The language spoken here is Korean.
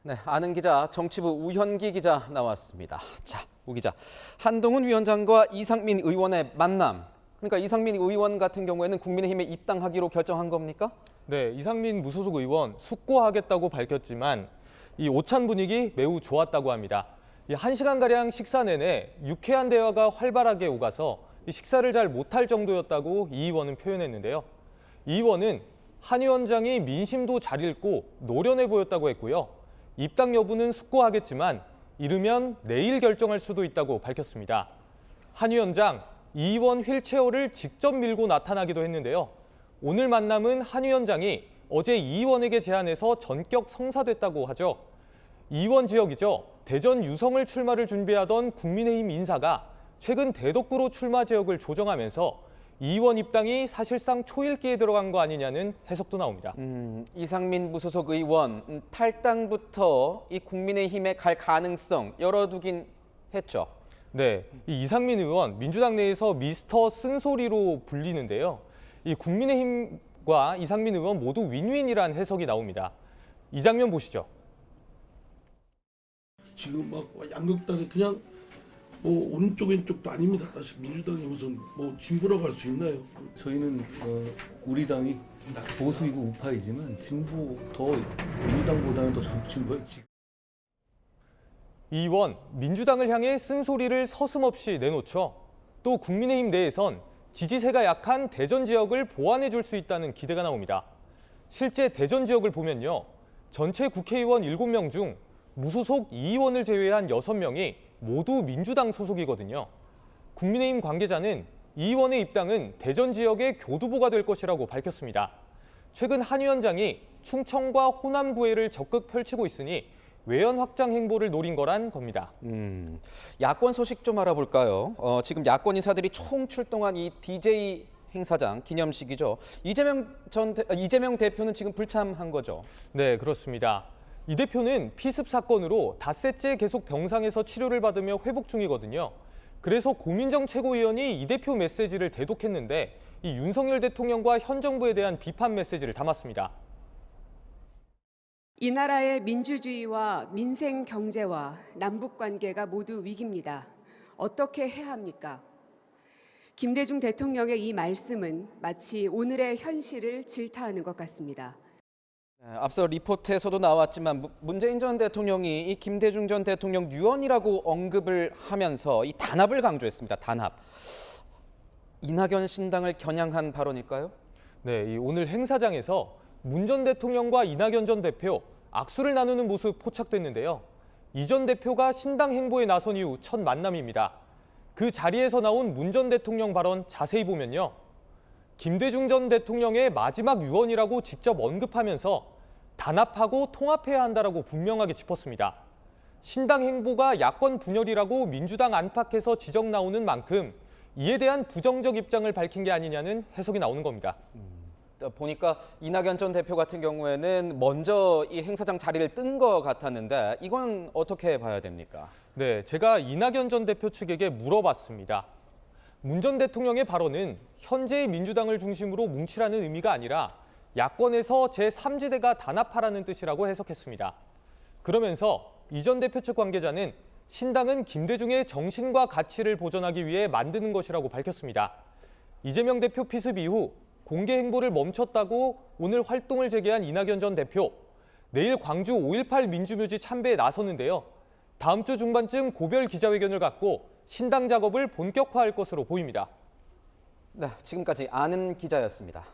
네, 아는 기자, 정치부 우현기 기자 나왔습니다. 자, 우 기자, 한동훈 위원장과 이상민 의원의 만남. 그러니까 이상민 의원 같은 경우에는 국민의힘에 입당하기로 결정한 겁니까? 네, 이상민 무소속 의원 숙고하겠다고 밝혔지만 이 오찬 분위기 매우 좋았다고 합니다. 1시간가량 식사 내내 유쾌한 대화가 활발하게 오가서 식사를 잘 못할 정도였다고 이 의원은 표현했는데요. 이 의원은 한 위원장이 민심도 잘 읽고 노련해 보였다고 했고요. 입당 여부는 숙고하겠지만 이르면 내일 결정할 수도 있다고 밝혔습니다. 한 위원장, 이 의원 휠체어를 직접 밀고 나타나기도 했는데요. 오늘 만남은 한 위원장이 어제 이 의원에게 제안해서 전격 성사됐다고 하죠. 이 의원 지역이죠. 대전 유성을 출마를 준비하던 국민의힘 인사가 최근 대덕구로 출마 지역을 조정하면서 이 의원 입당이 사실상 초읽기에 들어간 거 아니냐는 해석도 나옵니다. 이상민 무소속 의원 탈당부터 이 국민의힘에 갈 가능성 열어두긴 했죠. 네, 이 이상민 의원 민주당 내에서 미스터 쓴소리로 불리는데요. 이 국민의힘과 이상민 의원 모두 윈윈이란 해석이 나옵니다. 이 장면 보시죠. 지금 막 양극단이 그냥 뭐 오른쪽 왼쪽도 아닙니다. 사실 민주당이 무슨 뭐 진보라고 할 수 있나요? 저희는 우리 당이 보수이고 우파이지만 진보 더 민주당보다는 더 진보에 이 의원 민주당을 향해 쓴소리를 서슴없이 내놓죠. 또 국민의힘 내에선 지지세가 약한 대전 지역을 보완해 줄 수 있다는 기대가 나옵니다. 실제 대전 지역을 보면요. 전체 국회의원 7명 중 무소속 2의원을 제외한 6명이 모두 민주당 소속이거든요. 국민의힘 관계자는 이 의원의 입당은 대전 지역의 교두보가 될 것이라고 밝혔습니다. 최근 한 위원장이 충청과 호남 구애를 적극 펼치고 있으니 외연 확장 행보를 노린 거란 겁니다. 야권 소식 좀 알아볼까요? 지금 야권 인사들이 총 출동한 이 DJ 행사장 기념식이죠. 이재명 대표는 지금 불참한 거죠? 네, 그렇습니다. 이 대표는 피습 사건으로 닷새째 계속 병상에서 치료를 받으며 회복 중이거든요. 그래서 고민정 최고위원이 이 대표 메시지를 대독했는데 이 윤석열 대통령과 현 정부에 대한 비판 메시지를 담았습니다. 이 나라의 민주주의와 민생 경제와 남북 관계가 모두 위기입니다. 어떻게 해야 합니까? 김대중 대통령의 이 말씀은 마치 오늘의 현실을 질타하는 것 같습니다. 앞서 리포트에서도 나왔지만 문재인 전 대통령이 이 김대중 전 대통령 유언이라고 언급을 하면서 이 단합을 강조했습니다. 단합. 이낙연 신당을 겨냥한 발언일까요? 네, 이 오늘 행사장에서 문 전 대통령과 이낙연 전 대표 악수를 나누는 모습 포착됐는데요. 이 전 대표가 신당 행보에 나선 이후 첫 만남입니다. 그 자리에서 나온 문 전 대통령 발언 자세히 보면요. 김대중 전 대통령의 마지막 유언이라고 직접 언급하면서 단합하고 통합해야 한다라고 분명하게 짚었습니다. 신당 행보가 야권 분열이라고 민주당 안팎에서 지적 나오는 만큼 이에 대한 부정적 입장을 밝힌 게 아니냐는 해석이 나오는 겁니다. 보니까 이낙연 전 대표 같은 경우에는 먼저 이 행사장 자리를 뜬 것 같았는데 이건 어떻게 봐야 됩니까? 네, 제가 이낙연 전 대표 측에게 물어봤습니다. 문 전 대통령의 발언은 현재의 민주당을 중심으로 뭉치라는 의미가 아니라 야권에서 제3지대가 단합하라는 뜻이라고 해석했습니다. 그러면서 이 전 대표 측 관계자는 신당은 김대중의 정신과 가치를 보존하기 위해 만드는 것이라고 밝혔습니다. 이재명 대표 피습 이후 공개 행보를 멈췄다고 오늘 활동을 재개한 이낙연 전 대표. 내일 광주 5.18 민주묘지 참배에 나서는데요. 다음 주 중반쯤 고별 기자회견을 갖고 신당 작업을 본격화할 것으로 보입니다. 네, 지금까지 아는 기자였습니다.